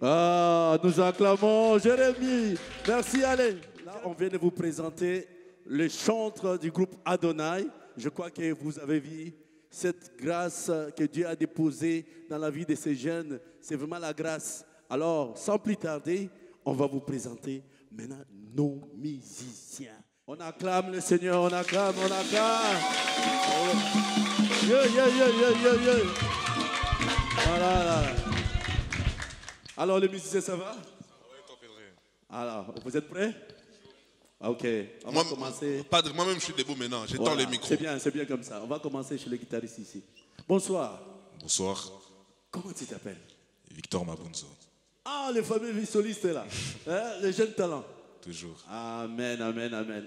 Ah, nous acclamons Jérémy. Merci, allez. Là, on vient de vous présenter le chantre du groupe Adonai. Je crois que vous avez vu cette grâce que Dieu a déposée dans la vie de ces jeunes. C'est vraiment la grâce. Alors, sans plus tarder, on va vous présenter maintenant nos musiciens. On acclame le Seigneur, on acclame. Oh. Yeah. Voilà. Alors, les musiciens, ça va? Alors, vous êtes prêts? Ok, on va commencer. Padre, moi-même, je suis debout maintenant. J'étends les micros. C'est bien comme ça. On va commencer chez le guitariste ici. Bonsoir. Bonsoir. Comment tu t'appelles? Victor Mabunzo. Ah, le fameux soliste là. Hein, le jeune talent. Toujours. Amen.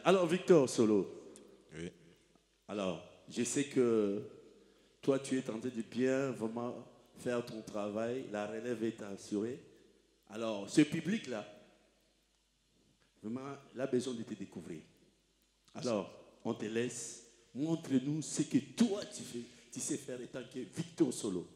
Alors, Victor Solo. Oui. Alors, je sais que toi, tu es tenté de bien vraiment faire ton travail, la relève est assurée. Alors, ce public-là, vraiment, il a besoin de te découvrir. Alors, on te laisse, montre-nous ce que toi tu sais faire en tant que Victor Solo.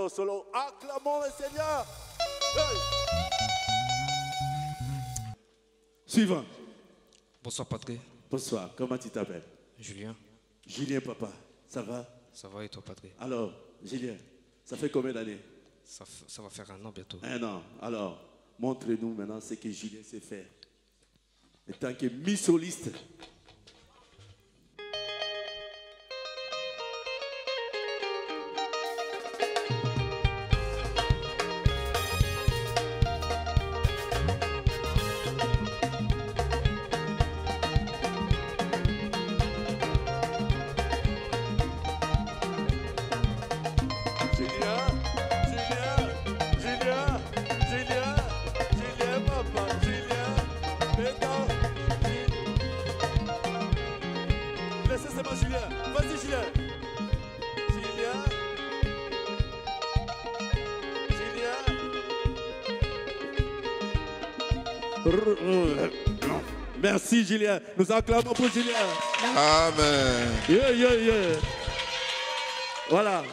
Solo, acclamons le Seigneur. Hey. Suivant. Bonsoir, Patrick. Bonsoir, comment tu t'appelles? Julien. Julien, papa, ça va? Ça va et toi, Patrick? Alors, Julien, ça fait combien d'années? Ça va faire 1 an bientôt. 1 an. Alors, montre-nous maintenant ce que Julien sait faire. En tant que mi-soliste. Merci Julien. Nous acclamons pour Julien. Amen. Yeah. Voilà.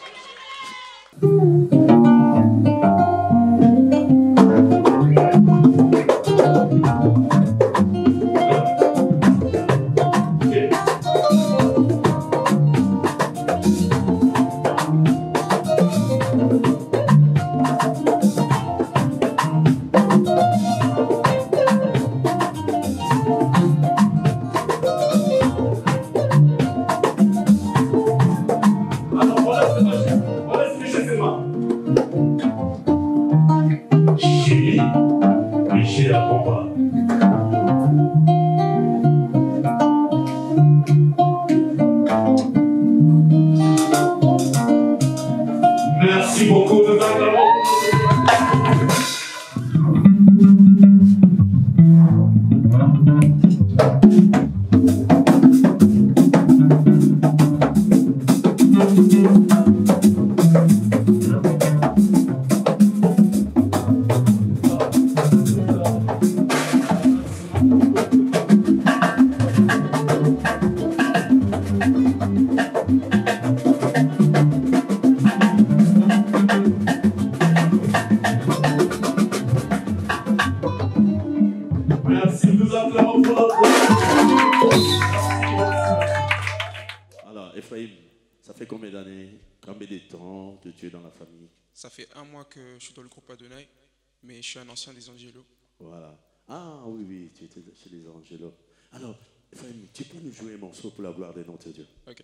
Merci, nous acclamons pour notre... Alors, Ephraim, ça fait combien d'années, combien de temps que tu es dans la famille? Ça fait 1 mois que je suis dans le groupe Adonai, mais je suis un ancien des Angélos. Voilà. Ah oui, oui, tu étais chez les Angélos. Alors, Ephraim, tu peux nous jouer un morceau pour la gloire des noms de Dieu? Ok.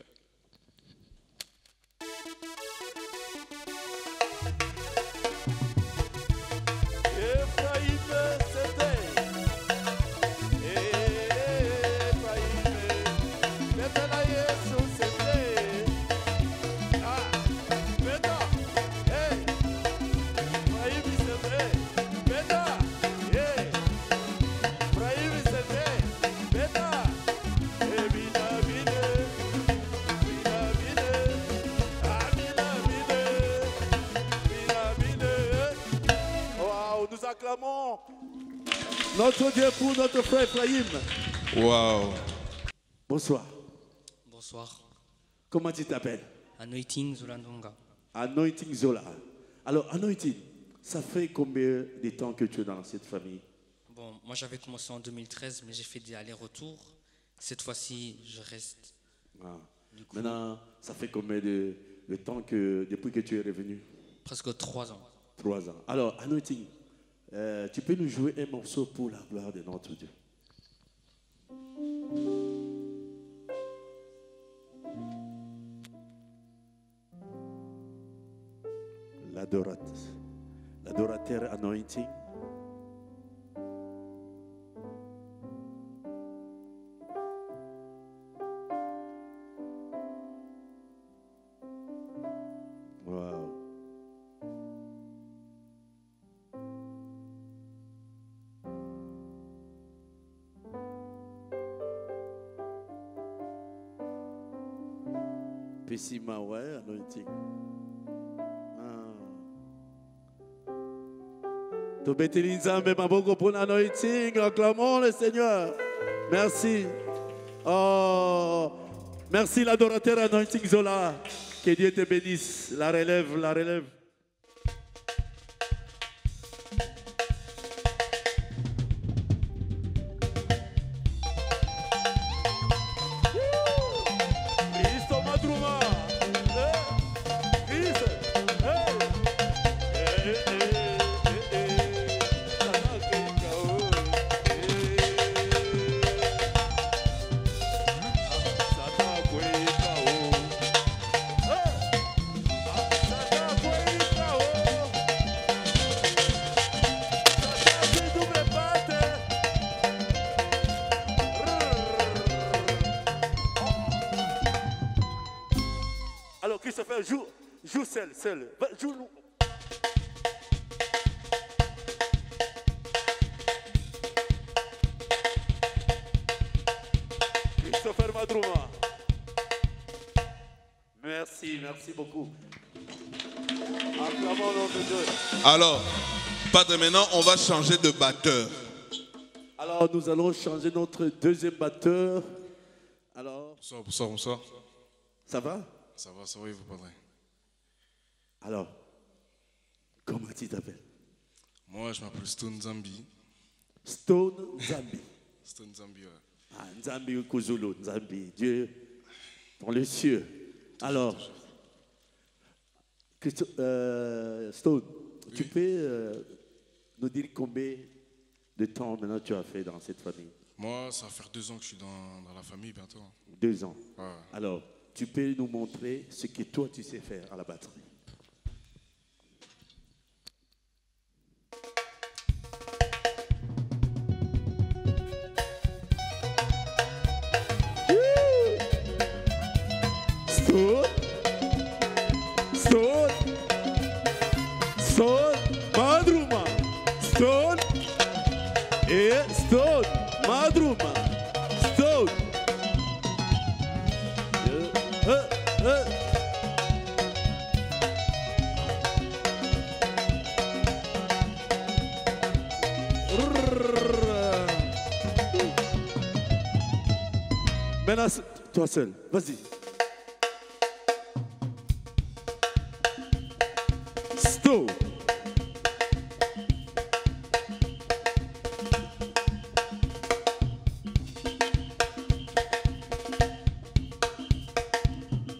Acclamons notre Dieu pour notre frère Ephraim. Waouh. Bonsoir. Bonsoir. Comment tu t'appelles? Anointing Zolandonga. Anointing Zola. Alors, Anointing, ça fait combien de temps que tu es dans cette famille? Bon, moi j'avais commencé en 2013, mais j'ai fait des allers-retours. Cette fois-ci, je reste. Ah. Maintenant, ça fait combien de temps que, depuis que tu es revenu? Presque 3 ans. 3 ans. Alors, Anointing, tu peux nous jouer un morceau pour la gloire de notre Dieu? L'adorateur Anointing. Wow. Pessima, ouais, Anointing. Acclamons le Seigneur. Merci. Oh, merci l'adorateur Anointing Zola. Que Dieu te bénisse. La relève, la relève. Alors, Christopher, joue seul. Joue-nous. Christopher Madrouma. Merci beaucoup. Acclamons notre Dieu. Alors, Padre, maintenant, on va changer de batteur. Alors, nous allons changer notre deuxième batteur. Alors. Bonsoir. Ça va? Ça va, et vous, Padre? Alors, comment tu t'appelles? Moi, je m'appelle Stone Zambi. Stone Zambi. Stone Zambi, ouais. Ah, Nzambi Kuzulu, Nzambi, Dieu dans les cieux. Alors, Stone, oui. Tu peux nous dire combien de temps maintenant tu as fait dans cette famille? Moi, ça va faire 2 ans que je suis dans la famille bientôt. 2 ans. Ouais. Alors, tu peux nous montrer ce que toi tu sais faire à la batterie? Stone, Madrouma. Stone et Stone, Madrouma. Stone. Maintenant, toi seul. Vas-y. Stop.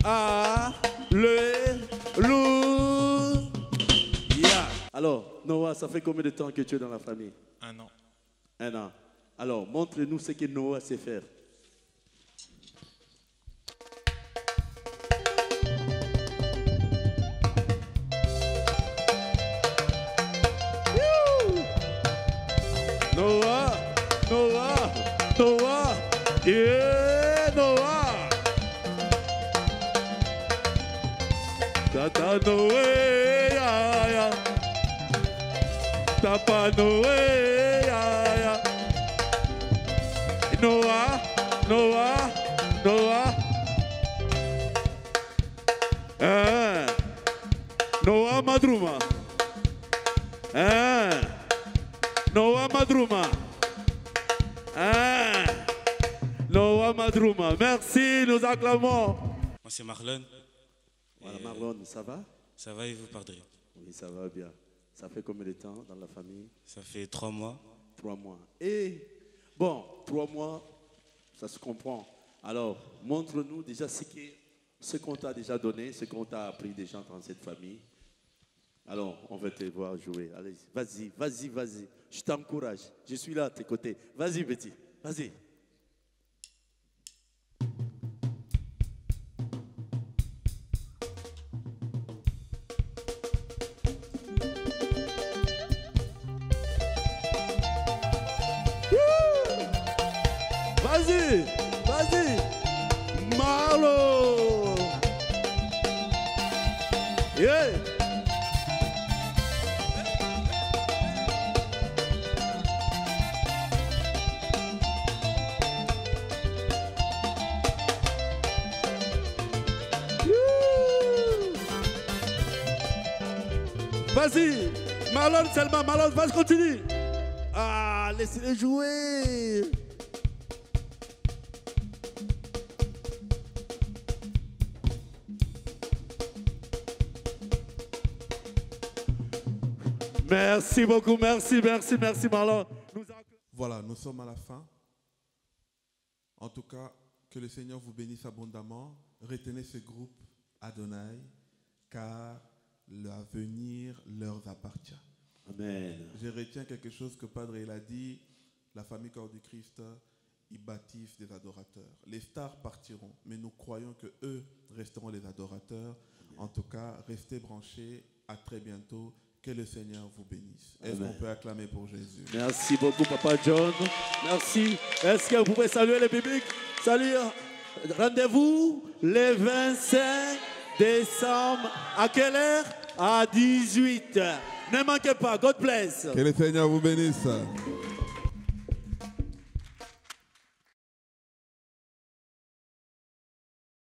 Alléluia. Alors, Noah, ça fait combien de temps que tu es dans la famille? 1 an. 1 an. Alors, montre-nous ce que Noah sait faire. Noah, Noah, Noah, yeah, Noah. Tata Noé, ya, ya. Papa Noé, ya, ya. Noah, Noah, Noah. Noah Madruma. Noah Madruma. Noah Madruma. Merci, nous acclamons. Moi, c'est Marlon. Voilà, Marlon, ça va? Ça va et vous, Padre? Oui, ça va bien. Ça fait combien de temps dans la famille? Ça fait 3 mois. 3 mois. Et bon, 3 mois, ça se comprend. Alors, montre-nous déjà ce qu'on t'a déjà donné, ce qu'on t'a appris déjà dans cette famille. Alors, on va te voir jouer. Allez, vas-y, vas-y, vas-y. Je t'encourage. Je suis là à tes côtés. Vas-y, Betty. Vas-y. Vas-y, vas-y. Marlo. Yeah. Vas-y, Marlon seulement, Marlon, vas-y, continue. Ah, laissez-le jouer. Merci beaucoup, merci, merci, merci Marlon. Voilà, nous sommes à la fin. En tout cas, que le Seigneur vous bénisse abondamment. Retenez ce groupe Adonai, car l'avenir leur appartient. Amen. Je retiens quelque chose que Padre il a dit. La famille Corps du Christ, ils bâtissent des adorateurs. Les stars partiront, mais nous croyons que eux resteront les adorateurs. En tout cas, restez branchés. À très bientôt. Que le Seigneur vous bénisse. Est-ce qu'on peut acclamer pour Jésus? Merci beaucoup, Papa John. Merci. Est-ce que vous pouvez saluer le public? Salut. Rendez-vous le 25 décembre. À quelle heure? À 18h. Ne manquez pas. God bless. Que le Seigneur vous bénisse.